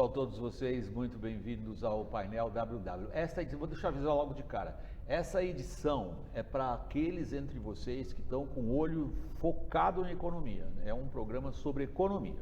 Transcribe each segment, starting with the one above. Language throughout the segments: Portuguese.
a todos vocês, muito bem-vindos ao painel WW. Esta edição, vou deixar avisar logo de cara, essa edição é para aqueles entre vocês que estão com o olho focado na economia, é um programa sobre economia.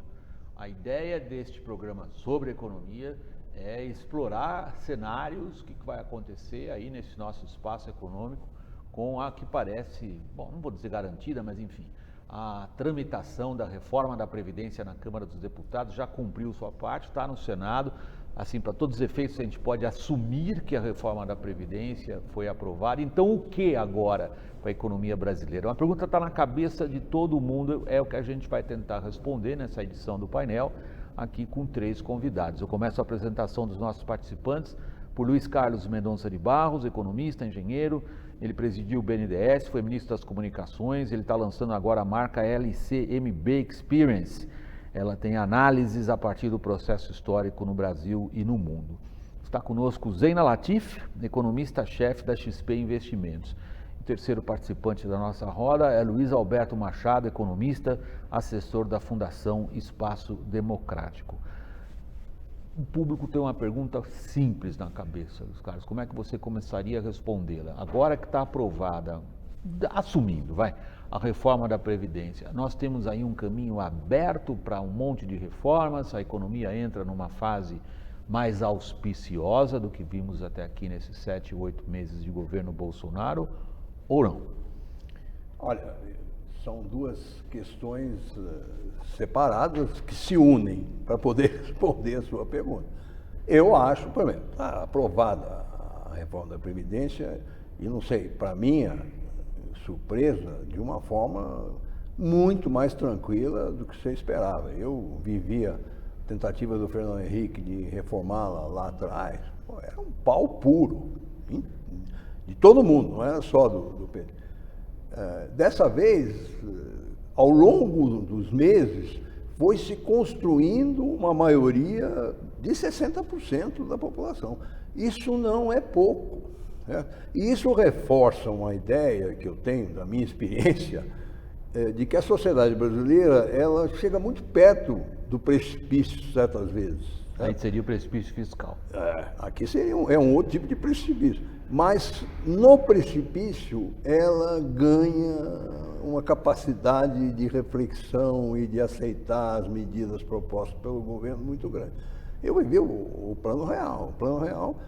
A ideia deste programa sobre economia é explorar cenários, o que vai acontecer aí nesse nosso espaço econômico, com a que parece, bom, não vou dizer garantida, mas enfim, a tramitação da reforma da Previdência na Câmara dos Deputados já cumpriu sua parte, está no Senado. Assim, para todos os efeitos, a gente pode assumir que a reforma da Previdência foi aprovada. Então, o que agora para a economia brasileira? Uma pergunta está na cabeça de todo mundo, é o que a gente vai tentar responder nessa edição do painel, aqui com 3 convidados. Eu começo a apresentação dos nossos participantes por Luiz Carlos Mendonça de Barros, economista, engenheiro. Ele presidiu o BNDES, foi ministro das Comunicações, ele está lançando agora a marca LCMB Experience. Ela tem análises a partir do processo histórico no Brasil e no mundo. Está conosco Zeina Latif, economista-chefe da XP Investimentos. O terceiro participante da nossa roda é Luiz Alberto Machado, economista, assessor da Fundação Espaço Democrático. O público tem uma pergunta simples na cabeça, Carlos. Como é que você começaria a respondê-la? Agora que está aprovada, assumindo, a reforma da Previdência, nós temos aí um caminho aberto para um monte de reformas, a economia entra numa fase mais auspiciosa do que vimos até aqui nesses 7, 8 meses de governo Bolsonaro, ou não? Olha, são 2 questões separadas que se unem para poder responder a sua pergunta. Eu acho, por exemplo, está aprovada a reforma da Previdência e, não sei, para minha surpresa, de uma forma muito mais tranquila do que você esperava. Eu vivia a tentativa do Fernando Henrique de reformá-la lá atrás, era um pau puro, de todo mundo, não era só do PT. Dessa vez, ao longo dos meses, foi se construindo uma maioria de 60% da população. Isso não é pouco, né? E isso reforça uma ideia que eu tenho, da minha experiência, de que a sociedade brasileira ela chega muito perto do precipício, certas vezes. Aí seria o precipício fiscal. Aqui seria um outro tipo de precipício. Mas no precipício ela ganha uma capacidade de reflexão e de aceitar as medidas propostas pelo governo muito grande. Eu vivi o Plano Real. O Plano Real,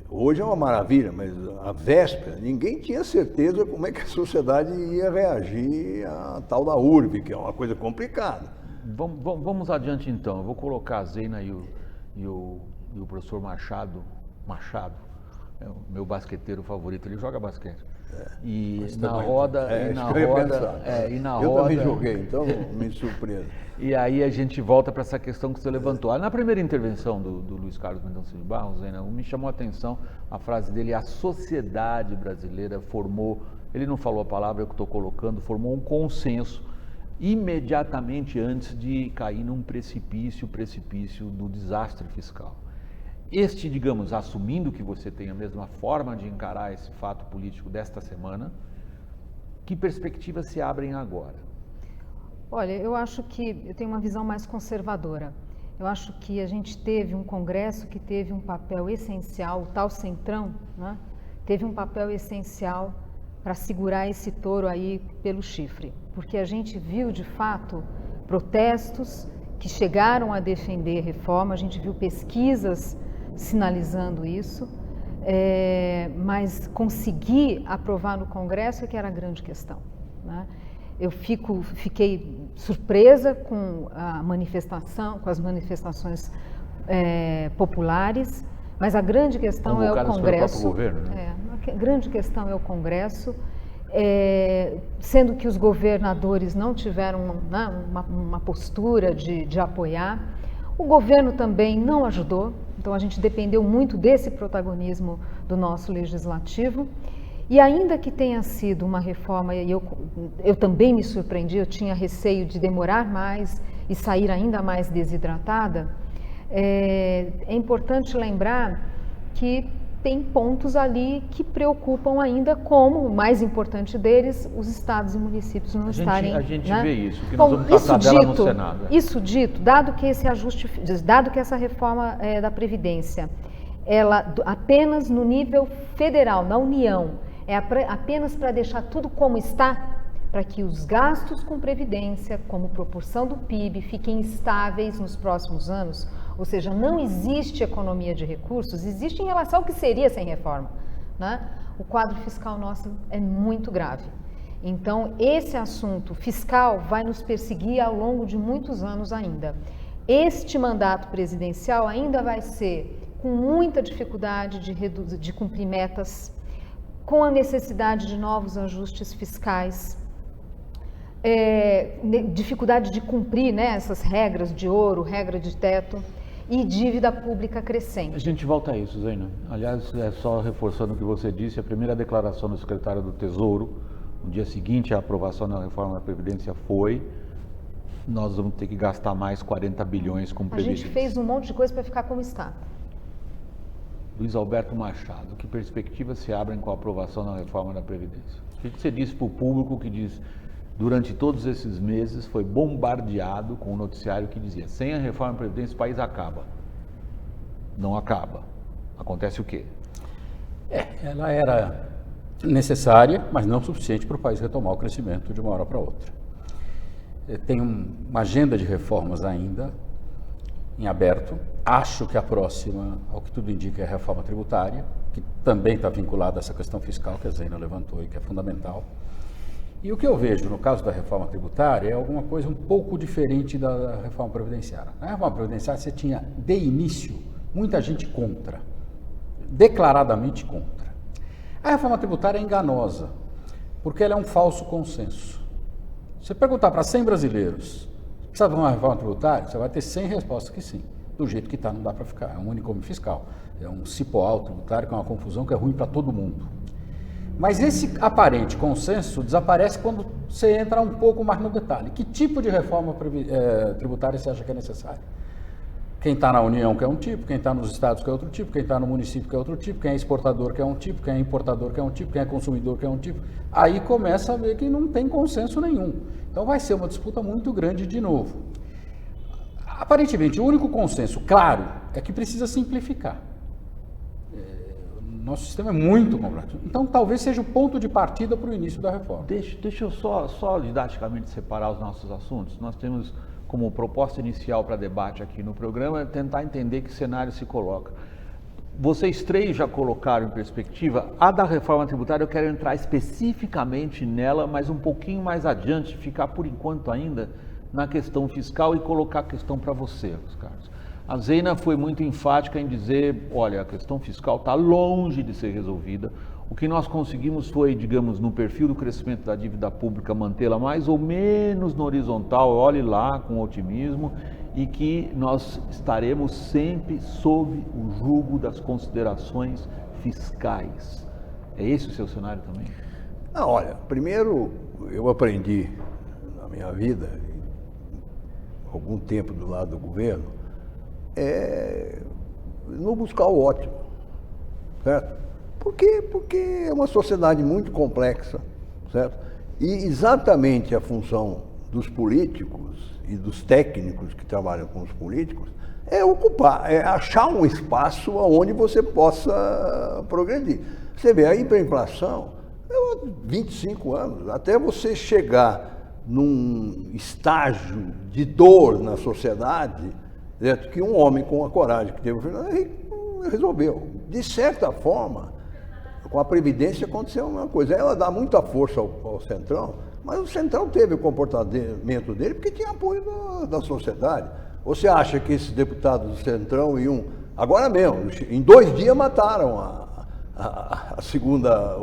hoje é uma maravilha, mas à véspera ninguém tinha certeza como é que a sociedade ia reagir à tal da URB, que é uma coisa complicada. Vamos adiante então. Eu vou colocar a Zeina e o professor Machado, é o meu basqueteiro favorito, ele joga basquete. E na roda, eu também joguei, então me surpreendo. E aí a gente volta para essa questão que você levantou. Na primeira intervenção do Luiz Carlos Mendonça de Barros, me chamou a atenção a frase dele: a sociedade brasileira formou, ele não falou a palavra que eu estou colocando, formou um consenso imediatamente antes de cair num precipício do desastre fiscal. Digamos, assumindo que você tem a mesma forma de encarar esse fato político desta semana, que perspectivas se abrem agora? Olha, eu acho que eu tenho uma visão mais conservadora. Eu acho que a gente teve um Congresso que teve um papel essencial, o tal Centrão, né? Teve um papel essencial para segurar esse touro aí pelo chifre, porque a gente viu, de fato, protestos que chegaram a defender reforma, a gente viu pesquisas sinalizando isso, mas conseguir aprovar no Congresso é que era a grande questão, né? Eu fiquei surpresa com a manifestação, com as manifestações populares, mas a grande questão é o Congresso. Governo, né? A grande questão é o Congresso, sendo que os governadores não tiveram uma postura de apoiar. O governo também não ajudou, então a gente dependeu muito desse protagonismo do nosso legislativo. E ainda que tenha sido uma reforma, e eu também me surpreendi, eu tinha receio de demorar mais e sair ainda mais desidratada, é importante lembrar que tem pontos ali que preocupam ainda, como o mais importante deles, os estados e municípios não estarem... A gente né? vê isso, que Bom, nós vamos tratar dela no Senado. Isso dito, dado que esse ajuste, dado que essa reforma da Previdência, ela apenas no nível federal, na União, apenas para deixar tudo como está, para que os gastos com Previdência, como proporção do PIB, fiquem estáveis nos próximos anos, ou seja, não existe economia de recursos, existe em relação ao que seria sem reforma, né? O quadro fiscal nosso é muito grave. Então, esse assunto fiscal vai nos perseguir ao longo de muitos anos ainda. Este mandato presidencial ainda vai ser com muita dificuldade de cumprir metas, com a necessidade de novos ajustes fiscais, dificuldade de cumprir, né, essas regras de ouro, regra de teto e dívida pública crescente. A gente volta a isso, Zeina. Aliás, só reforçando o que você disse, a primeira declaração do secretário do Tesouro, no dia seguinte à aprovação da reforma da Previdência foi: nós vamos ter que gastar mais 40 bilhões com Previdência. A gente fez um monte de coisa para ficar como está. Luiz Alberto Machado, que perspectivas se abrem com a aprovação da reforma da Previdência? O que você disse para o público que diz, durante todos esses meses, foi bombardeado com um noticiário que dizia: sem a reforma da Previdência o país acaba. Não acaba. Acontece o quê? Ela era necessária, mas não suficiente para o país retomar o crescimento de uma hora para outra. Tem uma agenda de reformas ainda em aberto. Acho que a próxima, ao que tudo indica, é a reforma tributária, que também está vinculada a essa questão fiscal que a Zeina levantou e que é fundamental. E o que eu vejo no caso da reforma tributária é alguma coisa um pouco diferente da reforma previdenciária. Na reforma previdenciária você tinha, de início, muita gente contra, declaradamente contra. A reforma tributária é enganosa, porque ela é um falso consenso. Se você perguntar para 100 brasileiros, precisa de uma reforma tributária? Você vai ter 100 respostas que sim. Do jeito que está, não dá para ficar. É um unicórnio fiscal. É um cipoal tributário, que é uma confusão que é ruim para todo mundo. Mas esse aparente consenso desaparece quando você entra um pouco mais no detalhe. Que tipo de reforma tributária você acha que é necessária? Quem está na União quer um tipo, quem está nos estados quer outro tipo, quem está no município quer outro tipo, quem é exportador quer um tipo, quem é importador quer um tipo, quem é consumidor quer um tipo. Aí começa a ver que não tem consenso nenhum. Então vai ser uma disputa muito grande de novo. Aparentemente, o único consenso claro é que precisa simplificar. Nosso sistema é muito complexo. Então, talvez seja o ponto de partida para o início da reforma. Deixa eu só didaticamente separar os nossos assuntos. Nós temos como proposta inicial para debate aqui no programa tentar entender que cenário se coloca. Vocês três já colocaram em perspectiva a da reforma tributária. Eu quero entrar especificamente nela, mas um pouquinho mais adiante, ficar por enquanto ainda na questão fiscal e colocar a questão para você, Carlos. A Zeina foi muito enfática em dizer, olha, a questão fiscal está longe de ser resolvida. O que nós conseguimos foi, digamos, no perfil do crescimento da dívida pública, mantê-la mais ou menos no horizontal, olhe lá com otimismo, e que nós estaremos sempre sob o jugo das considerações fiscais. É esse o seu cenário também? Não, olha, primeiro eu aprendi na minha vida, algum tempo do lado do governo, não buscar o ótimo, certo? Por quê? Porque é uma sociedade muito complexa, certo? E exatamente a função dos políticos e dos técnicos que trabalham com os políticos é achar um espaço onde você possa progredir. Você vê, a hiperinflação, 25 anos, até você chegar num estágio de dor na sociedade, certo? Que um homem com a coragem que teve, resolveu. De certa forma, com a Previdência aconteceu uma coisa. Ela dá muita força ao Centrão, mas o Centrão teve o comportamento dele porque tinha apoio da sociedade. Você acha que esses deputados do Centrão iam... Agora mesmo, em 2 dias mataram a segunda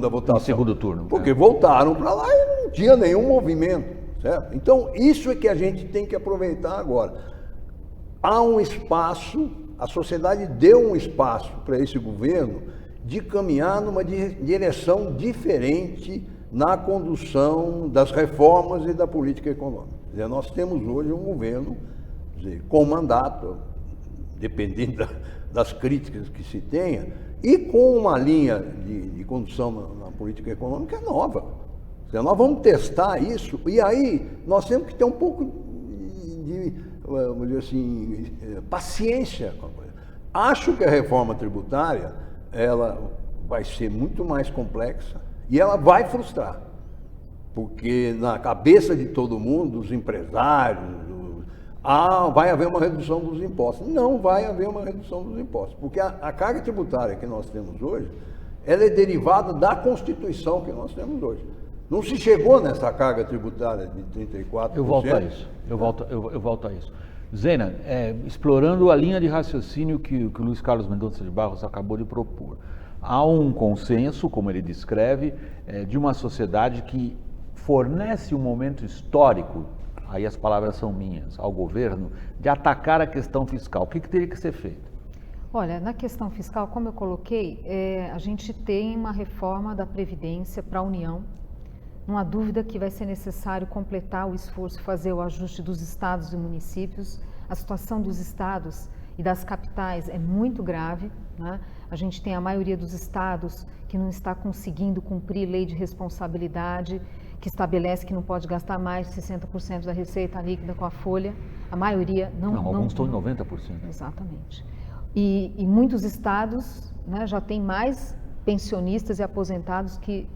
votação. No segundo turno. Porque voltaram para lá e não tinha nenhum movimento, certo? Então, isso é que a gente tem que aproveitar agora. Há um espaço, a sociedade deu um espaço para esse governo de caminhar numa direção diferente na condução das reformas e da política econômica. Quer dizer, nós temos hoje um governo, com mandato, dependendo das críticas que se tenha, e com uma linha de condução na política econômica nova. Nós vamos testar isso, e aí nós temos que ter um pouco de vamos dizer assim, paciência com a coisa. Acho que a reforma tributária ela vai ser muito mais complexa e ela vai frustrar, porque na cabeça de todo mundo, dos empresários, vai haver uma redução dos impostos. Não vai haver uma redução dos impostos, porque a carga tributária que nós temos hoje, ela é derivada da Constituição que nós temos hoje. Não se chegou nessa carga tributária de 34%. Eu volto a isso. Eu volto a isso. Zena, explorando a linha de raciocínio que o Luiz Carlos Mendonça de Barros acabou de propor, há um consenso, como ele descreve, de uma sociedade que fornece um momento histórico, aí as palavras são minhas, ao governo, de atacar a questão fiscal. O que teria que ser feito? Olha, na questão fiscal, como eu coloquei, a gente tem uma reforma da Previdência para a União. Não há dúvida que vai ser necessário completar o esforço, fazer o ajuste dos estados e municípios. A situação dos estados e das capitais é muito grave, né? A gente tem a maioria dos estados que não está conseguindo cumprir lei de responsabilidade, que estabelece que não pode gastar mais de 60% da receita líquida com a folha. A maioria não... Alguns estão em 90%. Exatamente. E muitos estados, né, já têm mais pensionistas e aposentados que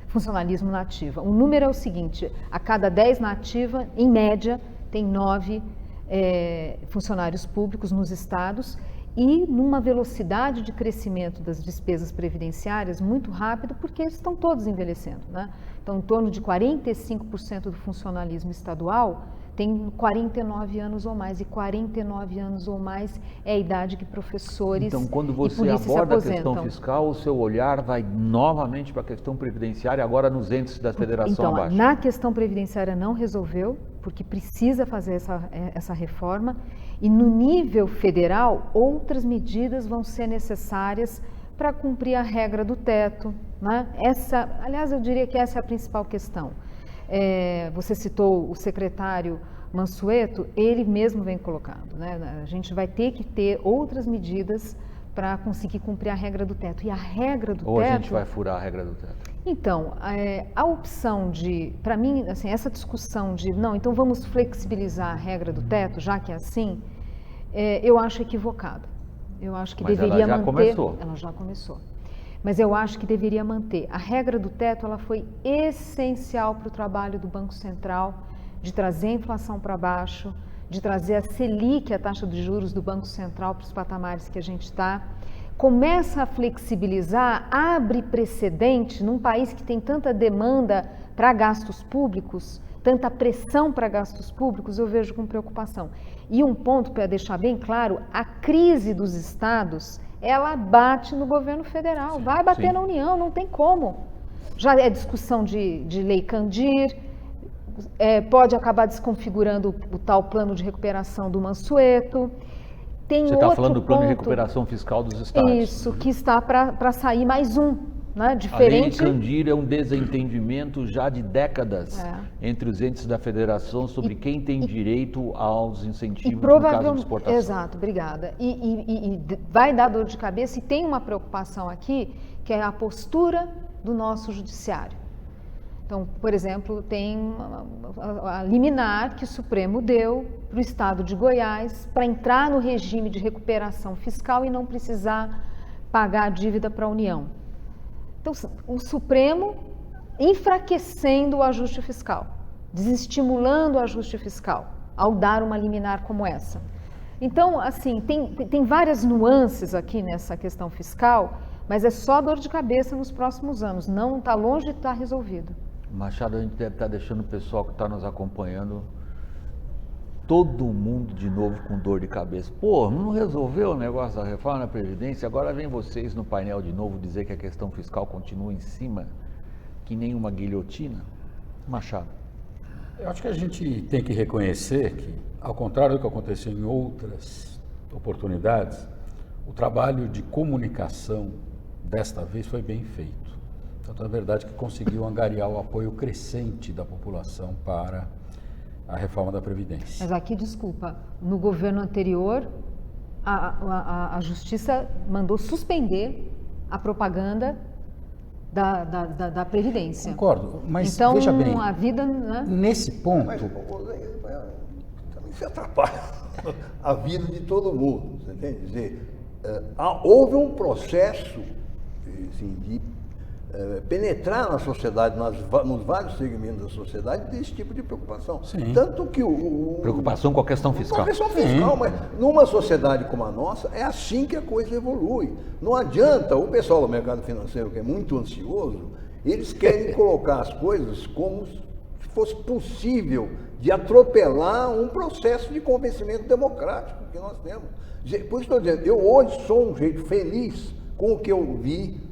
funcionalismo na ativa. O número é o seguinte: a cada 10 na ativa, em média, tem 9 funcionários públicos nos estados, e numa velocidade de crescimento das despesas previdenciárias muito rápido, porque eles estão todos envelhecendo, né? Então, em torno de 45% do funcionalismo estadual tem 49 anos ou mais, e 49 anos ou mais é a idade que professores Então, quando e você polícia se aborda a aposentam. questão fiscal, o seu olhar vai novamente para a questão previdenciária, agora nos entes da federação Então, abaixo. na questão previdenciária não resolveu, porque precisa fazer essa reforma, e no nível federal, outras medidas vão ser necessárias para cumprir a regra do teto, né? Aliás, eu diria que essa é a principal questão. Você citou o secretário Mansueto, ele mesmo vem colocando, né? A gente vai ter que ter outras medidas para conseguir cumprir a regra do teto. E a regra do teto... Ou a gente vai furar a regra do teto? Então, a opção de, para mim, assim, essa discussão de, não, então vamos flexibilizar a regra do teto, já que é assim, eu acho equivocada. Eu acho que deveria manter... Começou. Ela já começou. Mas eu acho que deveria manter. A regra do teto, ela foi essencial para o trabalho do Banco Central, de trazer a inflação para baixo, de trazer a Selic, a taxa de juros do Banco Central, para os patamares que a gente está. Começa a flexibilizar, abre precedente num país que tem tanta demanda para gastos públicos, tanta pressão para gastos públicos, eu vejo com preocupação. E um ponto para deixar bem claro, a crise dos estados, ela bate no governo federal, sim, vai bater na União, não tem como. Já é discussão de lei Candir, pode acabar desconfigurando o tal plano de recuperação do Mansueto. Tem Você está falando do plano de recuperação fiscal dos estados. Isso, que está para sair mais um, né? A Diferente. lei Candir é um desentendimento já de décadas entre os entes da federação sobre quem tem direito aos incentivos no caso de exportação. Exato, obrigada. E vai dar dor de cabeça, e tem uma preocupação aqui, que é a postura do nosso judiciário. Então, por exemplo, tem a liminar que o Supremo deu para o estado de Goiás para entrar no regime de recuperação fiscal e não precisar pagar a dívida para a União. Então, o Supremo enfraquecendo o ajuste fiscal, desestimulando o ajuste fiscal ao dar uma liminar como essa. Então, assim, tem várias nuances aqui nessa questão fiscal, mas é só dor de cabeça nos próximos anos, não está longe de estar resolvido. Machado, a gente deve estar deixando o pessoal que está nos acompanhando, todo mundo de novo com dor de cabeça. Pô, não resolveu o negócio da reforma da Previdência, agora vem vocês no painel de novo dizer que a questão fiscal continua em cima, que nem uma guilhotina? Machado. Eu acho que a gente tem que reconhecer que, ao contrário do que aconteceu em outras oportunidades, o trabalho de comunicação desta vez foi bem feito. Então, é verdade que conseguiu angariar o apoio crescente da população para a reforma da Previdência. Mas aqui, desculpa, no governo anterior, a Justiça mandou suspender a propaganda da Previdência. Concordo, mas então, veja bem, a vida, né? nesse ponto... Mas também se atrapalha a vida de todo mundo, você entende? Dizer, houve um processo assim, de penetrar na sociedade, nos vários segmentos da sociedade, desse tipo de preocupação. Sim. Tanto que Preocupação com a questão fiscal. Com a questão fiscal, mas numa sociedade como a nossa, é assim que a coisa evolui. Não adianta, o pessoal do mercado financeiro, que é muito ansioso, eles querem colocar as coisas como se fosse possível de atropelar um processo de convencimento democrático que nós temos. Por isso estou dizendo, eu hoje sou um jeito feliz com o que eu vi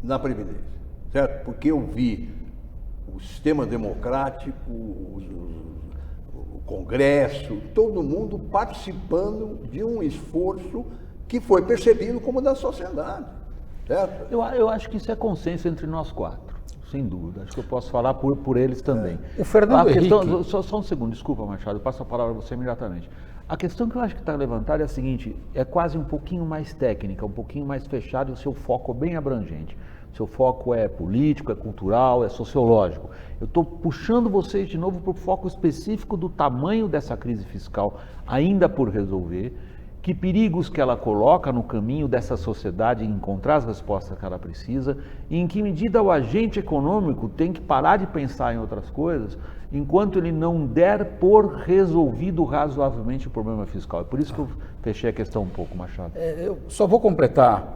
na Previdência, certo? Porque eu vi o sistema democrático, o Congresso, todo mundo participando de um esforço que foi percebido como da sociedade, certo? Eu acho que isso é consenso entre nós quatro, sem dúvida. Acho que eu posso falar por eles também. O Fernando Henrique... Só um segundo, desculpa, Machado, eu passo a palavra a você imediatamente. A questão que eu acho que está levantada é a seguinte, é quase um pouquinho mais técnica, um pouquinho mais fechado e o seu foco é bem abrangente. O seu foco é político, é cultural, é sociológico. Eu estou puxando vocês de novo para o foco específico do tamanho dessa crise fiscal ainda por resolver, que perigos que ela coloca no caminho dessa sociedade em encontrar as respostas que ela precisa e em que medida o agente econômico tem que parar de pensar em outras coisas enquanto ele não der por resolvido razoavelmente o problema fiscal. É por isso que eu fechei a questão um pouco, Machado. Eu só vou completar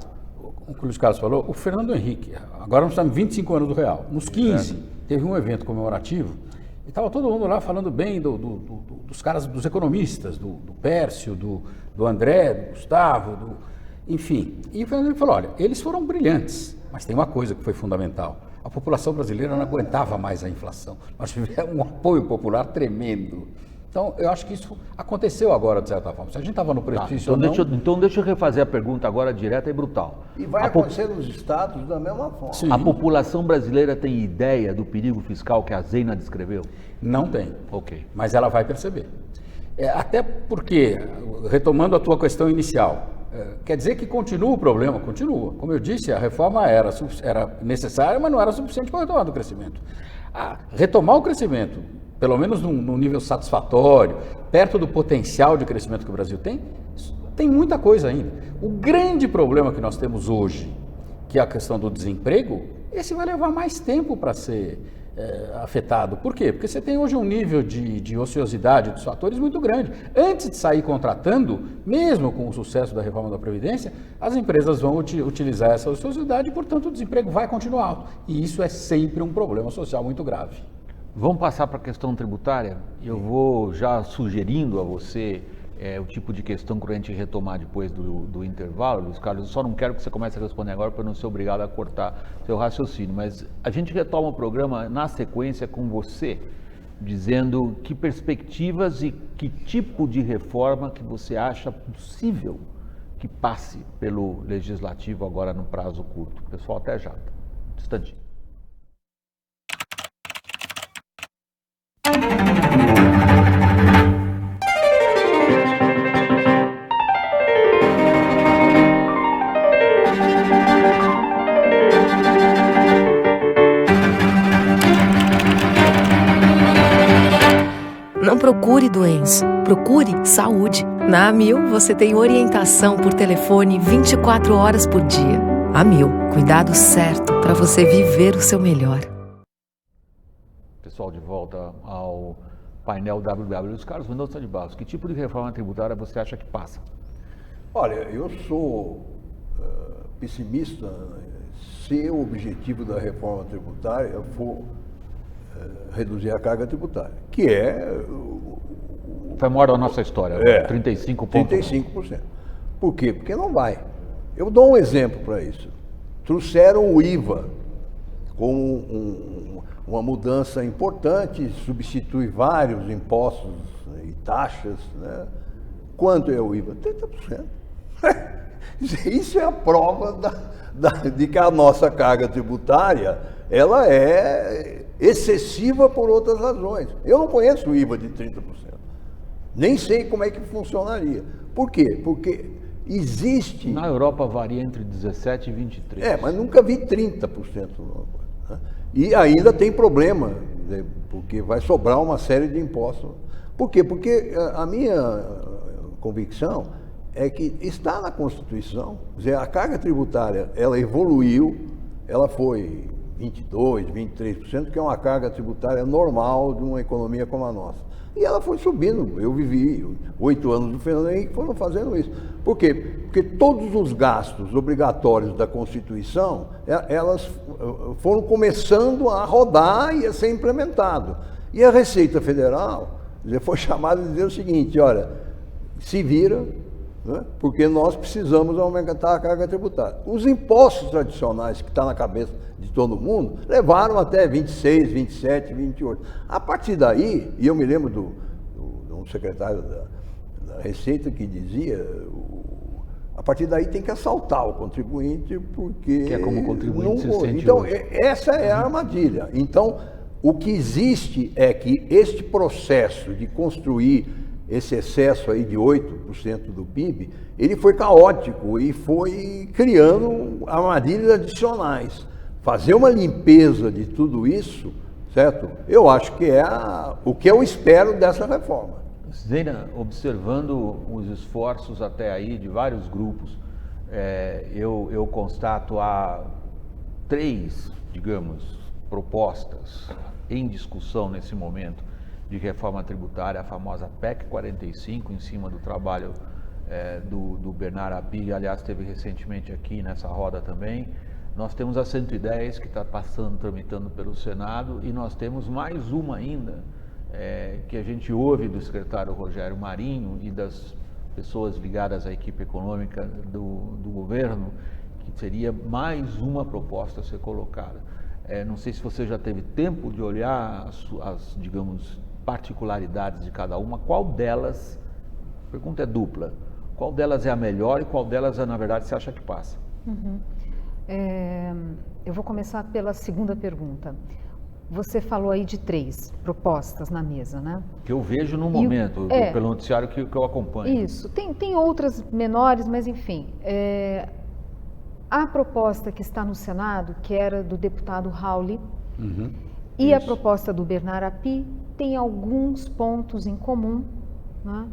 o que o Luiz Carlos falou. O Fernando Henrique, agora nós estamos 25 anos do Real. Nos 15, teve um evento comemorativo e estava todo mundo lá falando bem dos caras, dos economistas, do Pércio, do André, do Gustavo, enfim. E o Fernando Henrique falou, olha, eles foram brilhantes, mas tem uma coisa que foi fundamental. A população brasileira não aguentava mais a inflação. Nós tivemos um apoio popular tremendo. Então, eu acho que isso aconteceu agora, de certa forma. Se a gente estava no precipício então deixa eu refazer a pergunta agora direta e brutal. E vai acontecer nos estados da mesma forma. Sim. A população brasileira tem ideia do perigo fiscal que a Zena descreveu? Não tem. Ok. Mas ela vai perceber. Até porque, retomando a tua questão inicial, quer dizer que continua o problema? Continua. Como eu disse, a reforma era necessária, mas não era suficiente para retomar o crescimento. Retomar o crescimento, pelo menos num nível satisfatório, perto do potencial de crescimento que o Brasil tem muita coisa ainda. O grande problema que nós temos hoje, que é a questão do desemprego, esse vai levar mais tempo para ser afetado. Por quê? Porque você tem hoje um nível de ociosidade dos fatores muito grande. Antes de sair contratando, mesmo com o sucesso da reforma da Previdência, as empresas vão utilizar essa ociosidade e, portanto, o desemprego vai continuar alto. E isso é sempre um problema social muito grave. Vamos passar para a questão tributária? Eu vou já sugerindo a você o tipo de questão que a gente retomar depois do intervalo, Luiz Carlos. Eu só não quero que você comece a responder agora para não ser obrigado a cortar seu raciocínio, mas a gente retoma o programa na sequência com você, dizendo que perspectivas e que tipo de reforma que você acha possível que passe pelo Legislativo agora no prazo curto. Pessoal, até já. Um instantinho. Não procure doença, procure saúde. Na Amil, você tem orientação por telefone 24 horas por dia. Amil, cuidado certo para você viver o seu melhor. Pessoal, de volta ao painel WW. Luiz Carlos Mendonça de Barros, que tipo de reforma tributária você acha que passa? Olha, eu sou pessimista se o objetivo da reforma tributária for reduzir a carga tributária, que foi a maior da nossa história, 35%. 35%. Por quê? Porque não vai. Eu dou um exemplo para isso. Trouxeram o IVA com uma mudança importante, substitui vários impostos e taxas, né? Quanto é o IVA? 30%. Isso é a prova de que a nossa carga tributária ela é excessiva por outras razões. Eu não conheço o IVA de 30%. Nem sei como é que funcionaria. Por quê? Porque existe... Na Europa varia entre 17% e 23%. mas nunca vi 30%. Né? E ainda tem problema, né? Porque vai sobrar uma série de impostos. Por quê? Porque a minha convicção é que está na Constituição, quer dizer, a carga tributária, ela evoluiu, ela foi 22%, 23%, que é uma carga tributária normal de uma economia como a nossa. E ela foi subindo. Eu vivi 8 anos do Fernando Henrique que foram fazendo isso. Por quê? Porque todos os gastos obrigatórios da Constituição, elas foram começando a rodar e a ser implementado. E a Receita Federal foi chamada a dizer o seguinte, olha, se vira, né? Porque nós precisamos aumentar a carga tributária. Os impostos tradicionais que estão na cabeça de todo mundo levaram até 26, 27, 28. A partir daí, e eu me lembro de um secretário da Receita que dizia, a partir daí tem que assaltar o contribuinte, porque... Que é como o contribuinte se sente Então, hoje. essa é a armadilha. Então, o que existe é que este processo de construir esse excesso aí de 8% do PIB, ele foi caótico e foi criando armadilhas adicionais. Fazer uma limpeza de tudo isso, certo? Eu acho que é o que eu espero dessa reforma. Zeina, observando os esforços até aí de vários grupos, eu constato há 3, digamos, propostas em discussão nesse momento de reforma tributária, a famosa PEC 45, em cima do trabalho do Bernard Api, aliás, esteve recentemente aqui nessa roda também. Nós temos a 110 que está tramitando pelo Senado, e nós temos mais uma ainda, que a gente ouve do secretário Rogério Marinho e das pessoas ligadas à equipe econômica do governo, que seria mais uma proposta a ser colocada. Não sei se você já teve tempo de olhar as digamos, particularidades de cada uma. Qual delas, a pergunta é dupla, qual delas é a melhor e qual delas, na verdade, você acha que passa? Uhum. Eu vou começar pela segunda pergunta. Você falou aí de 3 propostas na mesa, né? Que eu vejo no momento, pelo noticiário que eu acompanho. Isso. Tem outras menores, mas enfim. A proposta que está no Senado, que era do deputado Rauli, e Isso. a proposta do Bernard Api, tem alguns pontos em comum, né?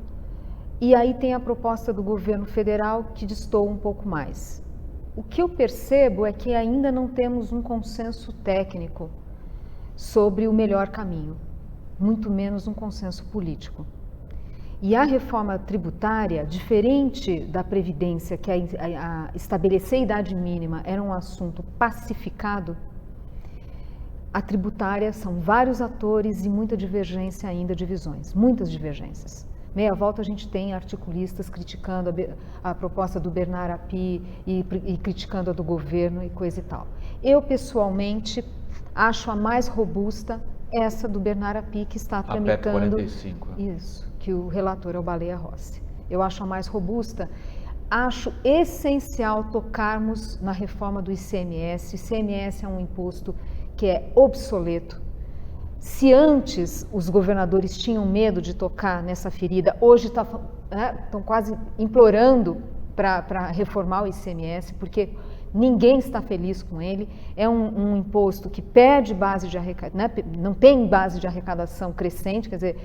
E aí tem a proposta do governo federal, que destoa um pouco mais. O que eu percebo é que ainda não temos um consenso técnico sobre o melhor caminho, muito menos um consenso político. E a reforma tributária, diferente da Previdência, que estabelecer a idade mínima era um assunto pacificado, a tributária são vários atores e muita divergência ainda de visões, muitas divergências. Meia volta a gente tem articulistas criticando a proposta do Bernard Api e criticando a do governo e coisa e tal. Eu, pessoalmente, acho a mais robusta essa do Bernard Api, que está tramitando... A PEC 45. Isso, que o relator é o Baleia Rossi. Eu acho a mais robusta. Acho essencial tocarmos na reforma do ICMS. O ICMS é um imposto que é obsoleto. Se antes os governadores tinham medo de tocar nessa ferida, hoje estão quase implorando para reformar o ICMS, porque ninguém está feliz com ele. É um imposto que perde base de arrecadação, né? Não tem base de arrecadação crescente, quer dizer,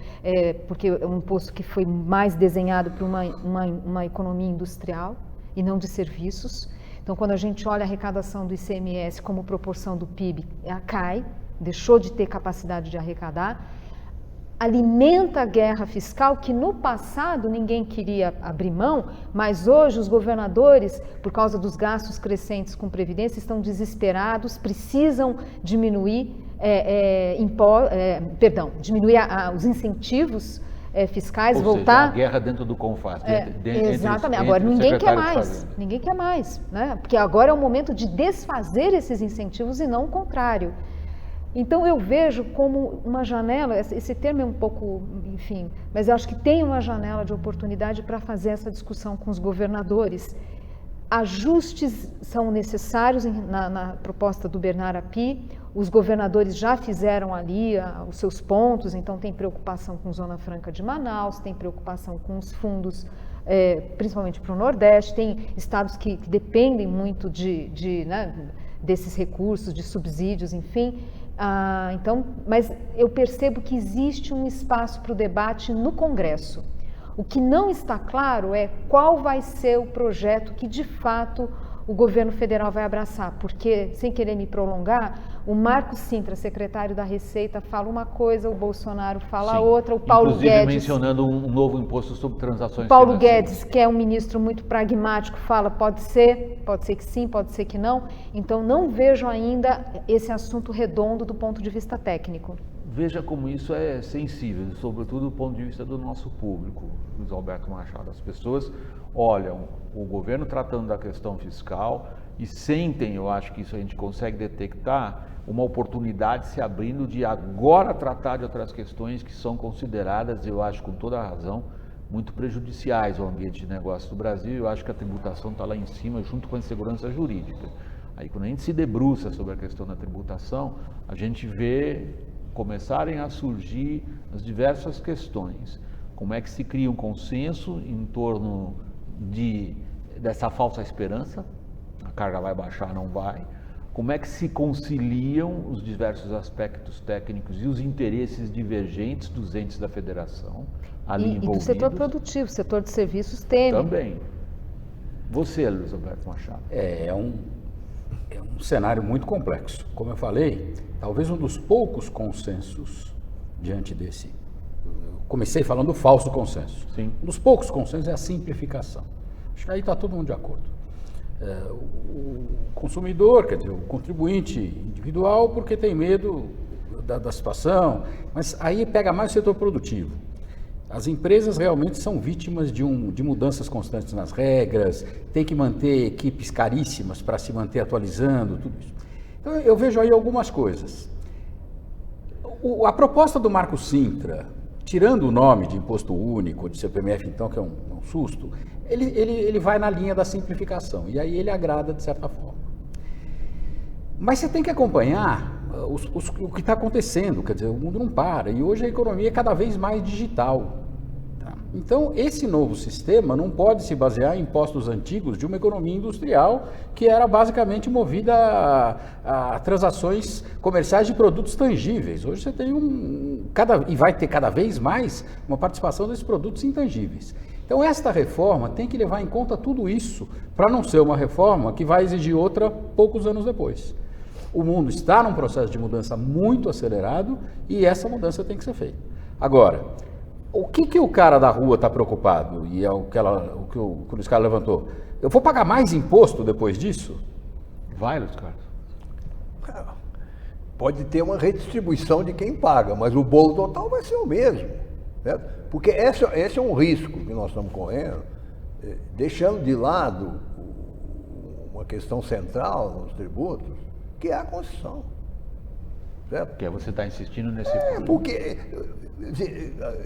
porque é um imposto que foi mais desenhado para uma economia industrial e não de serviços. Então, quando a gente olha a arrecadação do ICMS como proporção do PIB, ela cai, deixou de ter capacidade de arrecadar, alimenta a guerra fiscal que no passado ninguém queria abrir mão, mas hoje os governadores, por causa dos gastos crescentes com previdência, estão desesperados, precisam diminuir, diminuir os incentivos fiscais, Ou voltar... seja, a guerra dentro do CONFAS. Exatamente. Agora, ninguém quer mais. Ninguém quer mais, né? Porque agora é o momento de desfazer esses incentivos e não o contrário. Então, eu vejo como uma janela, esse termo é um pouco, enfim, mas eu acho que tem uma janela de oportunidade para fazer essa discussão com os governadores. Ajustes são necessários na proposta do Bernard Api. Os governadores já fizeram ali os seus pontos, então tem preocupação com Zona Franca de Manaus, tem preocupação com os fundos, principalmente para o Nordeste, tem estados que dependem muito né, desses recursos, de subsídios, enfim. Então, mas eu percebo que existe um espaço para o debate no Congresso. O que não está claro é qual vai ser o projeto que, de fato, o governo federal vai abraçar, porque, sem querer me prolongar, o Marcos Cintra, secretário da Receita, fala uma coisa, o Bolsonaro fala outra, o Paulo Inclusive, Guedes... mencionando um novo imposto sobre transações Paulo financeiras. Guedes, que é um ministro muito pragmático, fala pode ser que sim, pode ser que não. Então, não vejo ainda esse assunto redondo do ponto de vista técnico. Veja como isso é sensível, sobretudo do ponto de vista do nosso público, Luiz Alberto Machado. As pessoas olham o governo tratando da questão fiscal e sentem, eu acho que isso a gente consegue detectar, uma oportunidade se abrindo de agora tratar de outras questões que são consideradas, eu acho com toda a razão, muito prejudiciais ao ambiente de negócio do Brasil. Eu acho que a tributação está lá em cima junto com a insegurança jurídica. Aí quando a gente se debruça sobre a questão da tributação, a gente vê começarem a surgir as diversas questões. Como é que se cria um consenso em torno dessa falsa esperança? A carga vai baixar, não vai? Como é que se conciliam os diversos aspectos técnicos e os interesses divergentes dos entes da federação ali envolvidos? E do setor produtivo, setor de serviços teme. Também. Você, Luiz Alberto Machado. É um cenário muito complexo. Como eu falei, talvez um dos poucos consensos diante desse... Eu comecei falando do falso consenso. Sim. Um dos poucos consensos é a simplificação. Acho que aí está todo mundo de acordo. O consumidor, quer dizer, o contribuinte individual, porque tem medo da situação, mas aí pega mais o setor produtivo. As empresas realmente são vítimas de mudanças constantes nas regras, tem que manter equipes caríssimas para se manter atualizando, tudo isso. Então eu vejo aí algumas coisas. A proposta do Marco Cintra, tirando o nome de imposto único, de CPMF então, que é um susto, ele vai na linha da simplificação, e aí ele agrada de certa forma. Mas você tem que acompanhar o que está acontecendo, quer dizer, o mundo não para, e hoje a economia é cada vez mais digital. Tá? Então, esse novo sistema não pode se basear em impostos antigos de uma economia industrial que era basicamente movida a transações comerciais de produtos tangíveis. Hoje você tem e vai ter cada vez mais uma participação desses produtos intangíveis. Então, esta reforma tem que levar em conta tudo isso para não ser uma reforma que vai exigir outra poucos anos depois. O mundo está num processo de mudança muito acelerado e essa mudança tem que ser feita. Agora, o que o cara da rua está preocupado? E é o que o Luiz Carlos levantou. Eu vou pagar mais imposto depois disso? Vai, Luiz Carlos. Pode ter uma redistribuição de quem paga, mas o bolo total vai ser o mesmo. Certo? Porque esse é um risco que nós estamos correndo, deixando de lado uma questão central nos tributos, que é a Constituição. Certo? Porque você está insistindo nesse ponto. Porque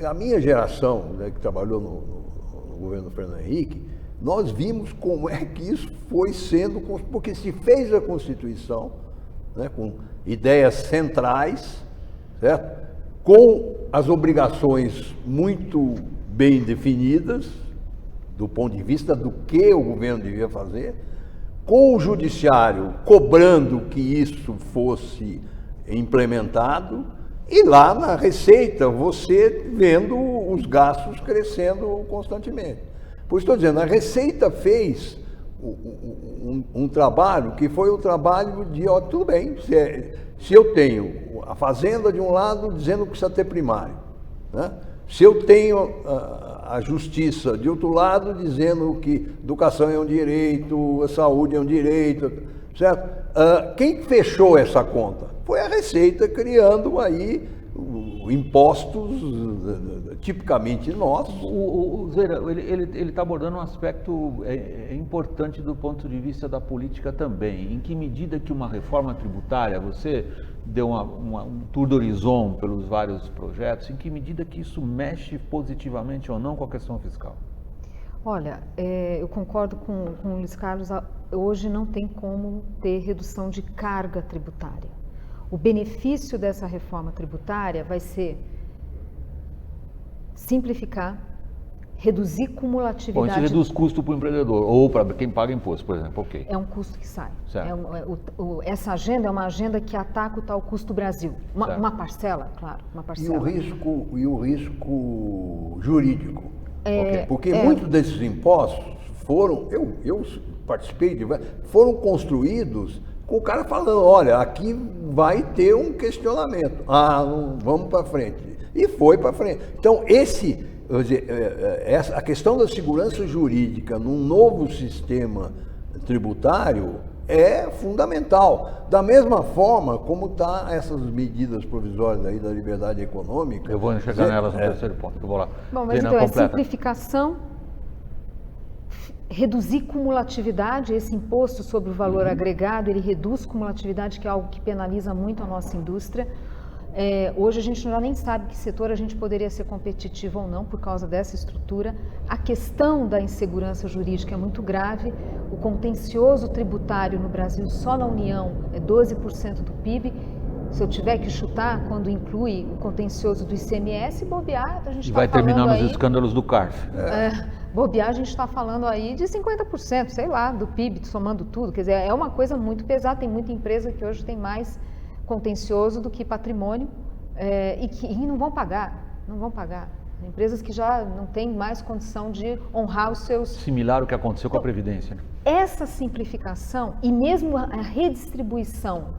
a minha geração, né, que trabalhou no governo Fernando Henrique, nós vimos como é que isso foi sendo, porque se fez a Constituição, né, com ideias centrais, certo? Com as obrigações muito bem definidas, do ponto de vista do que o governo devia fazer, com o judiciário cobrando que isso fosse implementado, e lá na Receita você vendo os gastos crescendo constantemente. Por isso estou dizendo, a Receita fez um trabalho que foi o trabalho de, ó, tudo bem, se eu tenho a fazenda de um lado dizendo que precisa ter primário, né? Se eu tenho a justiça de outro lado dizendo que educação é um direito, a saúde é um direito, certo? Quem fechou essa conta? Foi a Receita criando aí impostos tipicamente nossos. O Zeira, ele está abordando um aspecto importante do ponto de vista da política também. Em que medida que uma reforma tributária, você deu um tour do horizonte pelos vários projetos, em que medida que isso mexe positivamente ou não com a questão fiscal? Olha, eu concordo com o Luiz Carlos, hoje não tem como ter redução de carga tributária. O benefício dessa reforma tributária vai ser simplificar, reduzir cumulatividade. Bom, isso reduz custo para o empreendedor ou para quem paga imposto, por exemplo, ok. É um custo que sai. Certo. Essa agenda é uma agenda que ataca o tal custo Brasil. Uma parcela, claro, uma parcela. E o risco jurídico. Porque muitos desses impostos foram, eu participei de, foram construídos com o cara falando, olha, aqui vai ter um questionamento. Não, vamos para frente. E foi para frente. Então, a questão da segurança jurídica num novo sistema tributário é fundamental. Da mesma forma como está essas medidas provisórias aí da liberdade econômica. Eu vou chegar nelas no terceiro ponto. Eu vou lá. Bom, mas então é simplificação, reduzir cumulatividade, esse imposto sobre o valor agregado, ele reduz cumulatividade, que é algo que penaliza muito a nossa indústria. Hoje a gente já nem sabe que setor a gente poderia ser competitivo ou não por causa dessa estrutura. A questão da insegurança jurídica é muito grave. O contencioso tributário no Brasil, só na União, é 12% do PIB. Se eu tiver que chutar, quando inclui o contencioso do ICMS, bobear, a gente está falando aí... vai terminar nos escândalos do CARF. Bobear, a gente está falando aí de 50%, sei lá, do PIB, somando tudo. Quer dizer, é uma coisa muito pesada. Tem muita empresa que hoje tem mais contencioso do que patrimônio e não vão pagar. Empresas que já não têm mais condição de honrar os seus... Similar ao que aconteceu com a Previdência. Essa simplificação e mesmo a redistribuição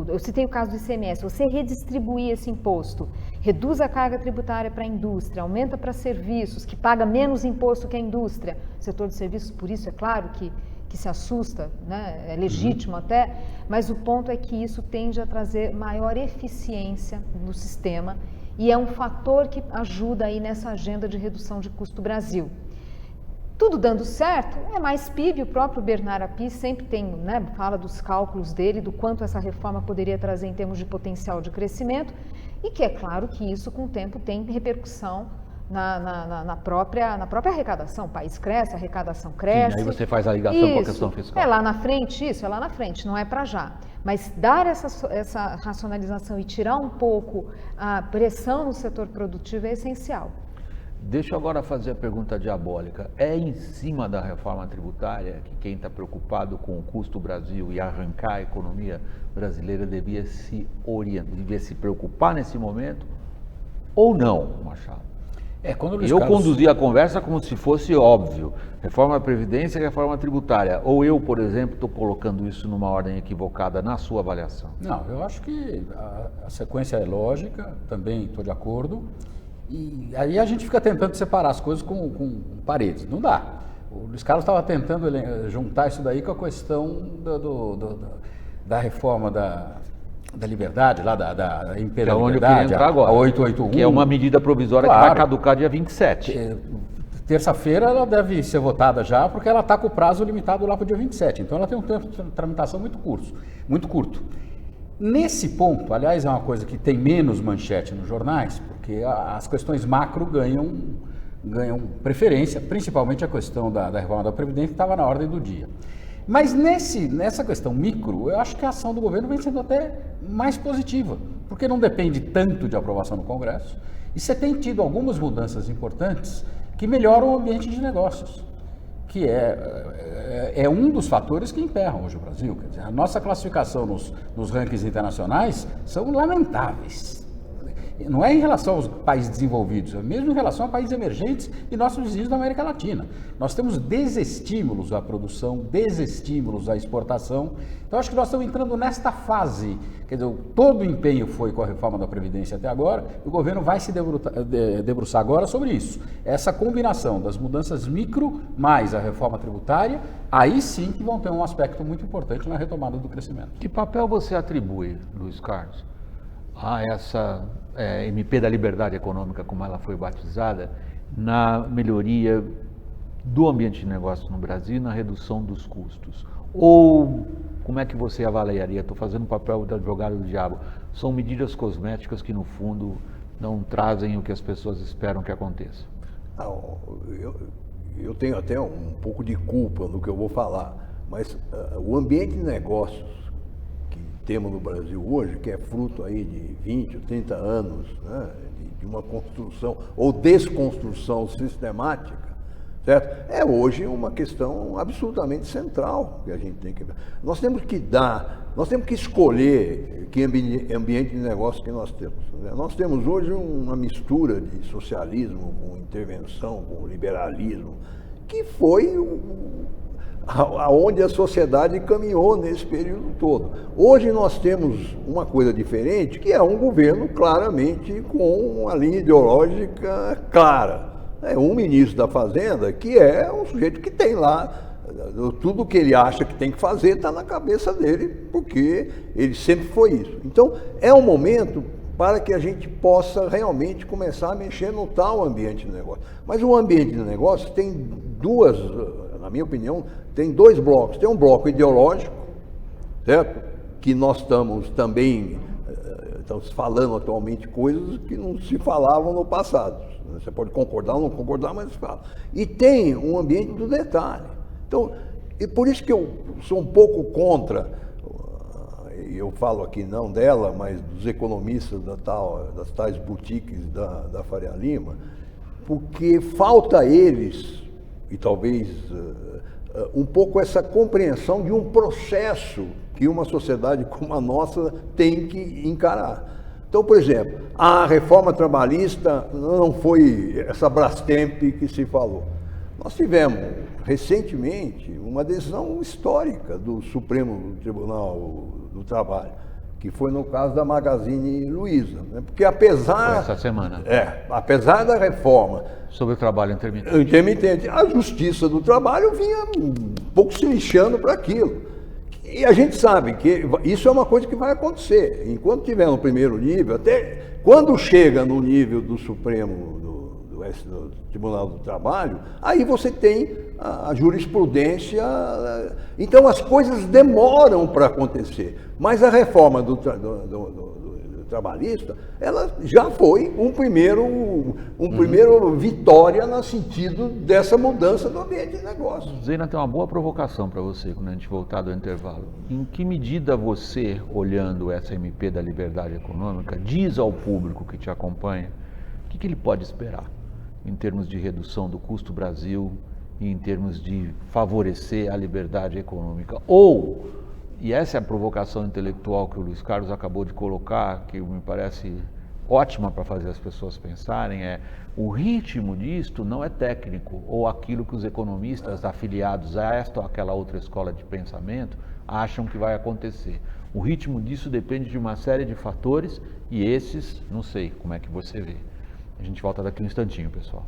eu citei o caso do ICMS, você redistribuir esse imposto, reduz a carga tributária para a indústria, aumenta para serviços, que paga menos imposto que a indústria. O setor de serviços, por isso, é claro que se assusta, né? É legítimo até, mas o ponto é que isso tende a trazer maior eficiência no sistema e é um fator que ajuda aí nessa agenda de redução de custo Brasil. Tudo dando certo, é mais PIB, o próprio Bernard Api sempre fala dos cálculos dele, do quanto essa reforma poderia trazer em termos de potencial de crescimento, e que é claro que isso com o tempo tem repercussão na própria arrecadação. O país cresce, a arrecadação cresce. Sim, aí você faz a ligação com a questão fiscal. É lá na frente, não é para já. Mas dar essa racionalização e tirar um pouco a pressão no setor produtivo é essencial. Deixa eu agora fazer a pergunta diabólica. É em cima da reforma tributária que quem está preocupado com o custo Brasil e arrancar a economia brasileira devia se preocupar nesse momento ou não, Machado? Eu conduzi a conversa como se fosse óbvio. Reforma da Previdência e reforma tributária. Ou eu, por exemplo, estou colocando isso numa ordem equivocada na sua avaliação? Não, eu acho que a sequência é lógica, também estou de acordo. E aí a gente fica tentando separar as coisas com paredes. Não dá. O Luiz Carlos estava tentando juntar isso daí com a questão da reforma da liberdade, lá da MP da Liberdade, a 881. Que é uma medida provisória que vai caducar dia 27. Terça-feira ela deve ser votada já, porque ela está com o prazo limitado lá para o dia 27. Então ela tem um tempo de tramitação muito curto. Nesse ponto, aliás, é uma coisa que tem menos manchete nos jornais, porque as questões macro ganham preferência, principalmente a questão da reforma da Previdência, que estava na ordem do dia. Mas nessa questão micro, eu acho que a ação do governo vem sendo até mais positiva, porque não depende tanto de aprovação no Congresso, e você tem tido algumas mudanças importantes que melhoram o ambiente de negócios, que é um dos fatores que emperram hoje o Brasil. Quer dizer, a nossa classificação nos rankings internacionais são lamentáveis. Não é em relação aos países desenvolvidos, é mesmo em relação a países emergentes e nossos vizinhos da América Latina. Nós temos desestímulos à produção, desestímulos à exportação. Então, acho que nós estamos entrando nesta fase. Quer dizer, todo o empenho foi com a reforma da Previdência até agora, e o governo vai se debruçar agora sobre isso. Essa combinação das mudanças micro mais a reforma tributária, aí sim que vão ter um aspecto muito importante na retomada do crescimento. Que papel você atribui, Luiz Carlos, a essa MP da Liberdade Econômica, como ela foi batizada, na melhoria do ambiente de negócio no Brasil e na redução dos custos? Ou como é que você avaliaria? Estou fazendo o papel do advogado do diabo. São medidas cosméticas que, no fundo, não trazem o que as pessoas esperam que aconteça. eu tenho até um pouco de culpa no que eu vou falar, mas o ambiente de negócios que temos no Brasil hoje, que é fruto aí de 20 ou 30 anos, né, de uma construção ou desconstrução sistemática, certo? É hoje uma questão absolutamente central que a gente tem que ver. Nós temos que escolher que ambiente de negócio que nós temos. Nós temos hoje uma mistura de socialismo com intervenção, com liberalismo, que foi aonde a sociedade caminhou nesse período todo. Hoje nós temos uma coisa diferente, que é um governo claramente com uma linha ideológica clara. É um ministro da Fazenda que é um sujeito que tem lá tudo o que ele acha que tem que fazer está na cabeça dele, porque ele sempre foi isso. Então, é um momento para que a gente possa realmente começar a mexer no tal ambiente de negócio. Mas o ambiente de negócio tem na minha opinião, tem dois blocos. Tem um bloco ideológico, certo? Que nós estamos falando atualmente coisas que não se falavam no passado. Você pode concordar ou não concordar, mas fala. E tem um ambiente do detalhe. Então, e por isso que eu sou um pouco contra, e eu falo aqui não dela, mas dos economistas das tais boutiques da Faria Lima, porque falta a eles, e talvez um pouco essa compreensão de um processo que uma sociedade como a nossa tem que encarar. Então, por exemplo, a reforma trabalhista não foi essa Brastemp que se falou. Nós tivemos, recentemente, uma decisão histórica do Supremo Tribunal do Trabalho, que foi no caso da Magazine Luiza, né? Porque apesar... Foi essa semana. Apesar da reforma... Sobre o trabalho intermitente. A Justiça do Trabalho vinha um pouco se lixando para aquilo. E a gente sabe que isso é uma coisa que vai acontecer. Enquanto tiver no primeiro nível, até quando chega no nível do Supremo, do Tribunal do Trabalho, aí você tem a jurisprudência. Então as coisas demoram para acontecer. Mas a reforma do trabalhista, ela já foi um primeiro vitória no sentido dessa mudança do ambiente de negócio. Zena, tem uma boa provocação para você quando a gente voltar do intervalo. Em que medida você, olhando essa MP da liberdade econômica, diz ao público que te acompanha o que ele pode esperar em termos de redução do custo Brasil e em termos de favorecer a liberdade econômica? Ou, e essa é a provocação intelectual que o Luiz Carlos acabou de colocar, que me parece ótima para fazer as pessoas pensarem, o ritmo disto não é técnico, ou aquilo que os economistas afiliados a esta ou aquela outra escola de pensamento acham que vai acontecer. O ritmo disso depende de uma série de fatores e esses, não sei como é que você vê. A gente volta daqui um instantinho, pessoal.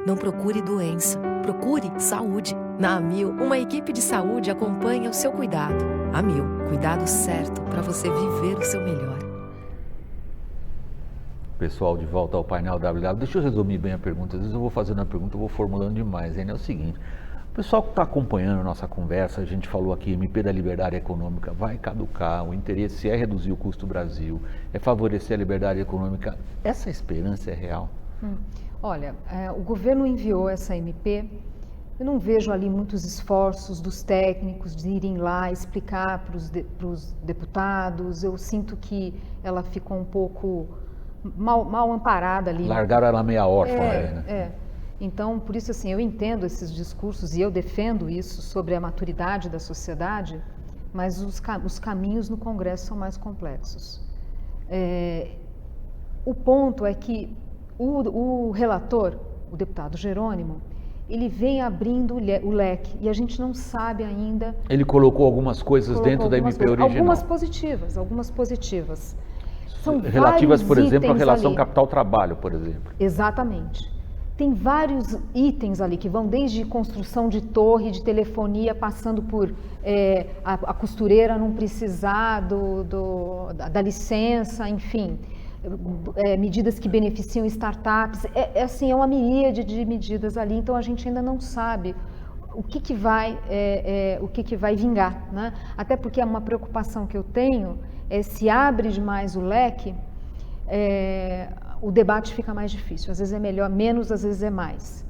Não procure doença, procure saúde. Na Amil, uma equipe de saúde acompanha o seu cuidado. Amil, cuidado certo para você viver o seu melhor. Pessoal, de volta ao painel WW. Deixa eu resumir bem a pergunta. Às vezes eu vou fazendo a pergunta, eu vou formulando demais. É o seguinte, o pessoal que está acompanhando a nossa conversa, a gente falou aqui, MP da liberdade econômica vai caducar, o interesse é reduzir o custo Brasil, é favorecer a liberdade econômica. Essa esperança é real? Olha, o governo enviou essa MP, eu não vejo ali muitos esforços dos técnicos de irem lá explicar para os deputados, eu sinto que ela ficou um pouco mal amparada ali. Largaram ela meia órfã, né? Então, por isso, assim, eu entendo esses discursos e eu defendo isso sobre a maturidade da sociedade, mas os caminhos no Congresso são mais complexos. O ponto é que o relator, o deputado Jerônimo, ele vem abrindo o leque e a gente não sabe ainda... Ele colocou algumas coisas dentro da MP original. Algumas positivas. São relativas, por exemplo, à relação capital-trabalho, por exemplo. Exatamente. Tem vários itens ali que vão desde construção de torre de telefonia, passando por a costureira não precisar da licença, enfim. medidas que beneficiam startups, assim, é uma miríade de medidas ali, então a gente ainda não sabe o que vai vingar, né? Até porque é uma preocupação que eu tenho, se abre demais o leque, o debate fica mais difícil, às vezes é melhor, menos, às vezes é mais.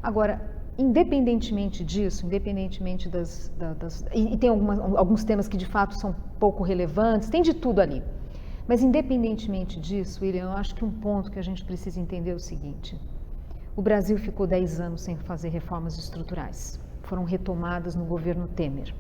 Agora, independentemente disso, independentemente e tem alguns temas que de fato são pouco relevantes, tem de tudo ali. Mas independentemente disso, William, eu acho que um ponto que a gente precisa entender é o seguinte: o Brasil ficou 10 anos sem fazer reformas estruturais, foram retomadas no governo Temer.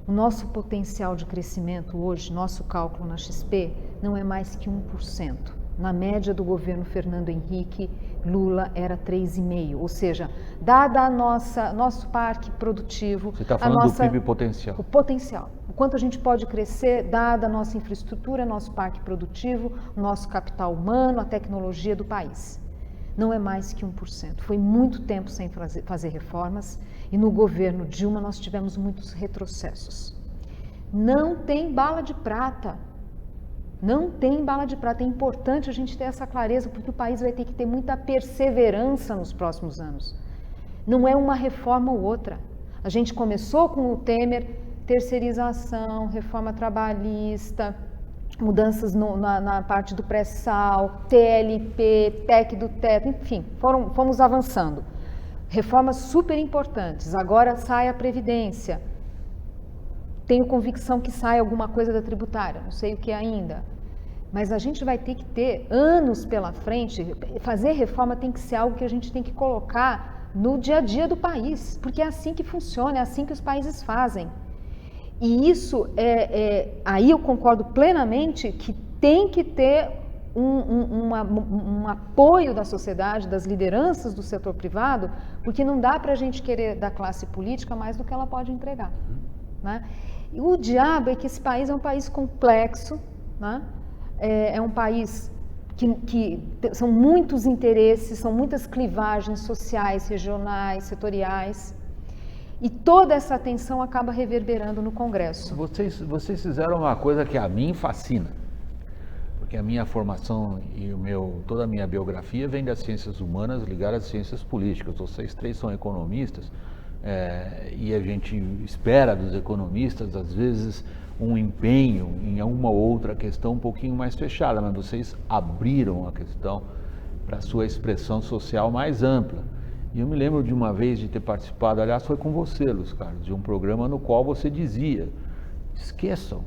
O nosso potencial de crescimento hoje, nosso cálculo na XP, não é mais que 1%. Na média do governo Fernando Henrique, Lula era 3,5%, ou seja, dada nosso parque produtivo... Você está falando do PIB potencial. O potencial, o quanto a gente pode crescer, dada a nossa infraestrutura, nosso parque produtivo, o nosso capital humano, a tecnologia do país. Não é mais que 1%. Foi muito tempo sem fazer reformas e no governo Dilma nós tivemos muitos retrocessos. Não tem bala de prata. Não tem bala de prata. É importante a gente ter essa clareza, porque o país vai ter que ter muita perseverança nos próximos anos. Não é uma reforma ou outra. A gente começou com o Temer, terceirização, reforma trabalhista, mudanças na parte do pré-sal, TLP, TEC do teto, enfim, fomos avançando. Reformas super importantes. Agora sai a Previdência. Tenho convicção que sai alguma coisa da tributária, não sei o que ainda. Mas a gente vai ter que ter anos pela frente. Fazer reforma tem que ser algo que a gente tem que colocar no dia a dia do país, porque é assim que funciona, é assim que os países fazem. E isso, aí eu concordo plenamente que tem que ter um apoio da sociedade, das lideranças do setor privado, porque não dá para a gente querer da classe política mais do que ela pode entregar, né? E o diabo é que esse país é um país complexo, né? É um país que são muitos interesses, são muitas clivagens sociais, regionais, setoriais, e toda essa atenção acaba reverberando no Congresso. Vocês fizeram uma coisa que a mim fascina, porque a minha formação e toda a minha biografia vem das ciências humanas ligada às ciências políticas. Vocês três são economistas, e a gente espera dos economistas, às vezes, um empenho em uma outra questão um pouquinho mais fechada, mas vocês abriram a questão para a sua expressão social mais ampla. E eu me lembro de uma vez de ter participado, aliás, foi com você, Luiz Carlos, de um programa no qual você dizia: esqueçam,